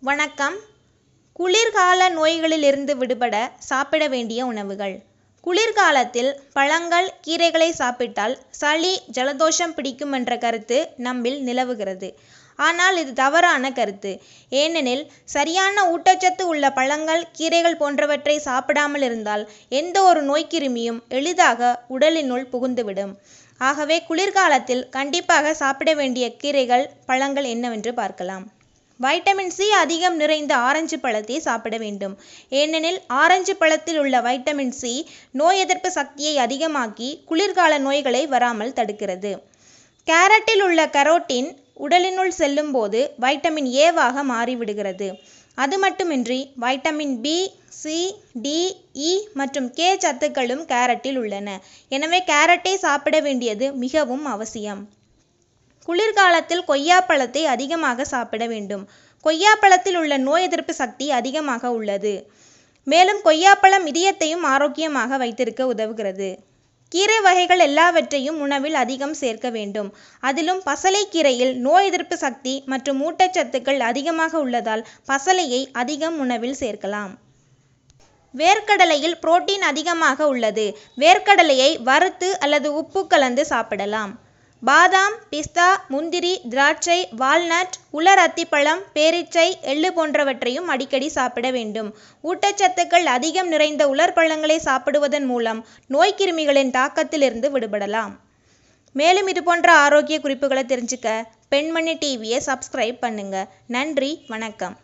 வணக்கம். குளிர்கால நோய்களிலிருந்து விடுபட சாப்பிட வேண்டிய உணவுகள். குளிர்காலத்தில் பழங்கள், கீரைகளை சாப்பிட்டால் சளி, ஜலதோஷம் பிடிக்கும் என்ற கருத்து நம்மில் நிலவுகிறது. ஆனால் இது தவறான கருத்து. ஏனெனில் சரியான ஊட்டச்சத்து உள்ள பழங்கள், கீரைகள் போன்றவற்றை சாப்பிடாமல் இருந்தால் எந்த ஒரு நோய்க்கிருமியும் எளிதாக உடலினுள் புகுந்துவிடும். ஆகவே குளிர்காலத்தில் கண்டிப்பாக சாப்பிட வேண்டிய கீரைகள், பழங்கள் என்னவென்று பார்க்கலாம். வைட்டமின் சி அதிகம் நிறைந்த ஆரஞ்சு பழத்தை சாப்பிட வேண்டும். ஏனெனில் ஆரஞ்சு பழத்தில் உள்ள வைட்டமின் சி நோய் எதிர்ப்பு சக்தியை அதிகமாக்கி குளிர்கால நோய்களை வராமல் தடுக்கிறது. கேரட்டில் உள்ள கரோட்டின் உடலினுள் செல்லும் போது வைட்டமின் ஏவாக மாறிவிடுகிறது. அது மட்டுமின்றி வைட்டமின் பி, சி, டி, இ மற்றும் கே சத்துக்களும் கேரட்டில் உள்ளன. எனவே கேரட்டை சாப்பிட வேண்டியது மிகவும் அவசியம். குளிர்காலத்தில் கொய்யாப்பழத்தை அதிகமாக சாப்பிட வேண்டும். கொய்யாப்பழத்தில் உள்ள நோய் எதிர்ப்பு சக்தி அதிகமாக உள்ளது. மேலும் கொய்யாப்பழம் இதயத்தையும் ஆரோக்கியமாக வைத்திருக்க உதவுகிறது. கீரை வகைகள் எல்லாவற்றையும் உணவில் அதிகம் சேர்க்க வேண்டும். அதிலும் பசலைக்கீரையில் நோய் எதிர்ப்பு சக்தி மற்றும் ஊட்டச்சத்துக்கள் அதிகமாக உள்ளதால் பசலையை அதிகம் உணவில் சேர்க்கலாம். வேர்க்கடலையில் புரோட்டீன் அதிகமாக உள்ளது. வேர்க்கடலையை வறுத்து அல்லது உப்பு கலந்து சாப்பிடலாம். பாதாம், பிஸ்தா, முந்திரி, திராட்சை, வால்நட், உலர் அத்திப்பழம், பேரீச்சை, எள்ளு போன்றவற்றையும் அடிக்கடி சாப்பிட வேண்டும். ஊட்டச்சத்துக்கள் அதிகம் நிறைந்த உலர் பழங்களை சாப்பிடுவதன் மூலம் நோய்க்கிருமிகளின் தாக்கத்திலிருந்து விடுபடலாம். மேலும் இது போன்ற ஆரோக்கிய குறிப்புகளை தெரிஞ்சுக்க பெண்மணி டிவியை சப்ஸ்கிரைப் பண்ணுங்க. நன்றி, வணக்கம்.